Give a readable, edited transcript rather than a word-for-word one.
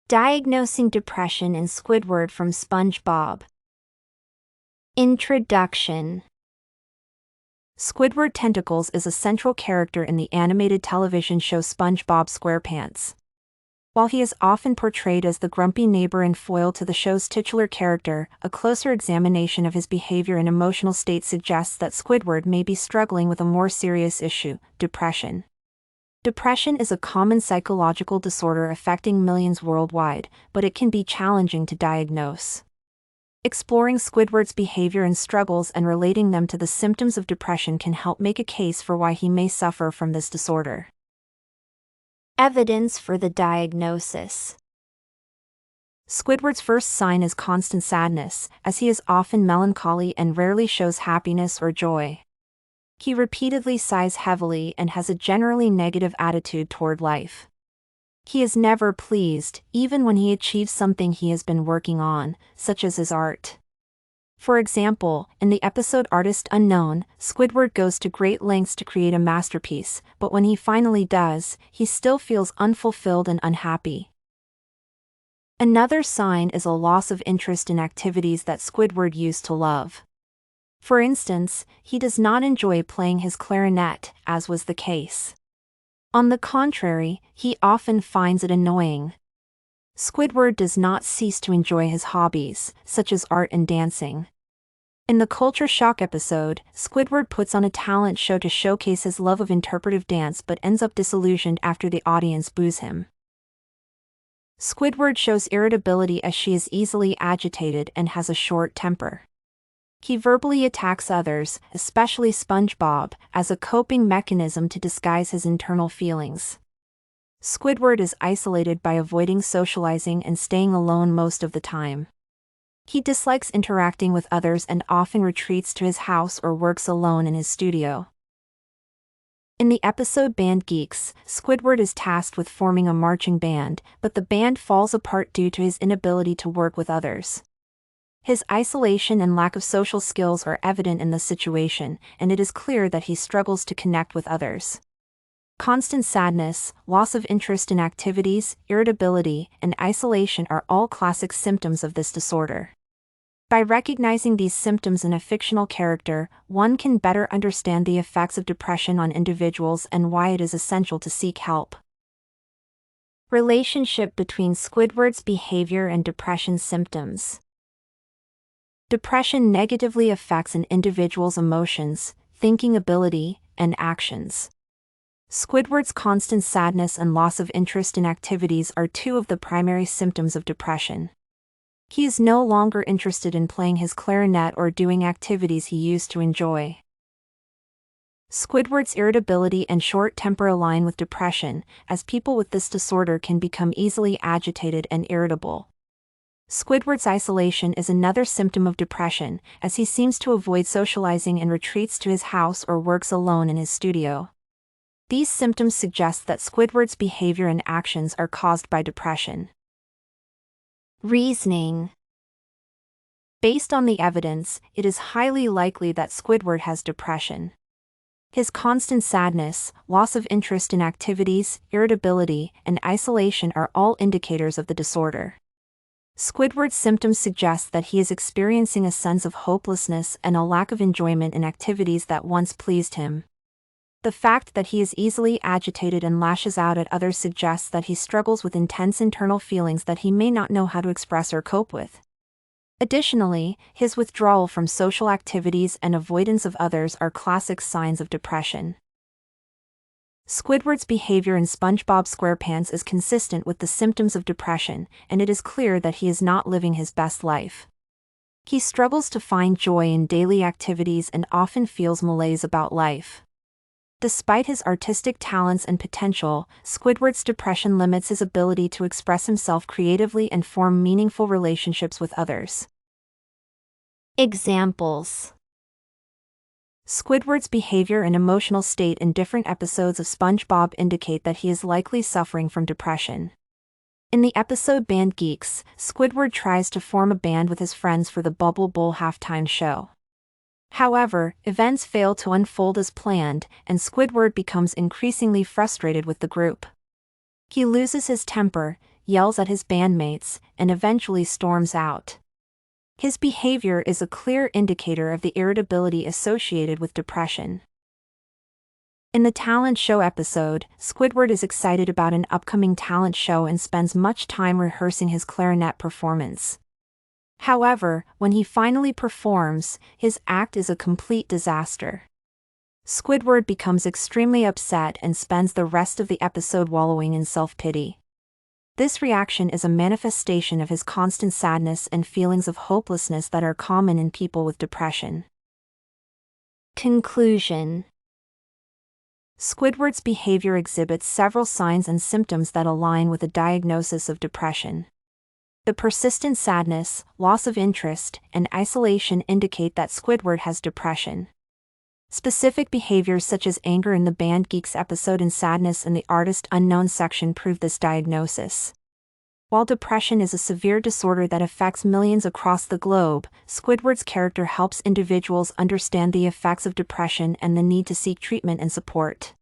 Diagnosing Depression in Squidward from SpongeBob. Introduction. Squidward Tentacles is a central character in the animated television show SpongeBob SquarePants. While he is often portrayed as the grumpy neighbor and foil to the show's titular character, a closer examination of his behavior and emotional state suggests that Squidward may be struggling with a more serious issue: depression. Depression is a common psychological disorder affecting millions worldwide, but it can be challenging to diagnose. Exploring Squidward's behavior and struggles and relating them to the symptoms of depression can help make a case for why he may suffer from this disorder. Evidence for the diagnosis. Squidward's first sign is constant sadness, as he is often melancholy and rarely shows happiness or joy. He repeatedly sighs heavily and has a generally negative attitude toward life. He is never pleased, even when he achieves something he has been working on, such as his art. For example, in the episode Artist Unknown, Squidward goes to great lengths to create a masterpiece, but when he finally does, he still feels unfulfilled and unhappy. Another sign is a loss of interest in activities that Squidward used to love. For instance, he does not enjoy playing his clarinet, as was the case. On the contrary, he often finds it annoying. Squidward does not cease to enjoy his hobbies, such as art and dancing. In the Culture Shock episode, Squidward puts on a talent show to showcase his love of interpretive dance but ends up disillusioned after the audience boos him. Squidward shows irritability as she is easily agitated and has a short temper. He verbally attacks others, especially SpongeBob, as a coping mechanism to disguise his internal feelings. Squidward is isolated by avoiding socializing and staying alone most of the time. He dislikes interacting with others and often retreats to his house or works alone in his studio. In the episode Band Geeks, Squidward is tasked with forming a marching band, but the band falls apart due to his inability to work with others. His isolation and lack of social skills are evident in the situation, and it is clear that he struggles to connect with others. Constant sadness, loss of interest in activities, irritability, and isolation are all classic symptoms of this disorder. By recognizing these symptoms in a fictional character, one can better understand the effects of depression on individuals and why it is essential to seek help. Relationship between Squidward's behavior and depression symptoms. Depression negatively affects an individual's emotions, thinking ability, and actions. Squidward's constant sadness and loss of interest in activities are two of the primary symptoms of depression. He is no longer interested in playing his clarinet or doing activities he used to enjoy. Squidward's irritability and short temper align with depression, as people with this disorder can become easily agitated and irritable. Squidward's isolation is another symptom of depression, as he seems to avoid socializing and retreats to his house or works alone in his studio. These symptoms suggest that Squidward's behavior and actions are caused by depression. Reasoning. Based on the evidence, it is highly likely that Squidward has depression. His constant sadness, loss of interest in activities, irritability, and isolation are all indicators of the disorder. Squidward's symptoms suggest that he is experiencing a sense of hopelessness and a lack of enjoyment in activities that once pleased him. The fact that he is easily agitated and lashes out at others suggests that he struggles with intense internal feelings that he may not know how to express or cope with. Additionally, his withdrawal from social activities and avoidance of others are classic signs of depression. Squidward's behavior in SpongeBob SquarePants is consistent with the symptoms of depression, and it is clear that he is not living his best life. He struggles to find joy in daily activities and often feels malaise about life. Despite his artistic talents and potential, Squidward's depression limits his ability to express himself creatively and form meaningful relationships with others. Examples. Squidward's behavior and emotional state in different episodes of SpongeBob indicate that he is likely suffering from depression. In the episode Band Geeks, Squidward tries to form a band with his friends for the Bubble Bowl halftime show. However, events fail to unfold as planned, and Squidward becomes increasingly frustrated with the group. He loses his temper, yells at his bandmates, and eventually storms out. His behavior is a clear indicator of the irritability associated with depression. In the talent show episode, Squidward is excited about an upcoming talent show and spends much time rehearsing his clarinet performance. However, when he finally performs, his act is a complete disaster. Squidward becomes extremely upset and spends the rest of the episode wallowing in self-pity. This reaction is a manifestation of his constant sadness and feelings of hopelessness that are common in people with depression. Conclusion. Squidward's behavior exhibits several signs and symptoms that align with a diagnosis of depression. The persistent sadness, loss of interest, and isolation indicate that Squidward has depression. Specific behaviors such as anger in the Band Geeks episode and sadness in the Artist Unknown section prove this diagnosis. While depression is a severe disorder that affects millions across the globe, Squidward's character helps individuals understand the effects of depression and the need to seek treatment and support.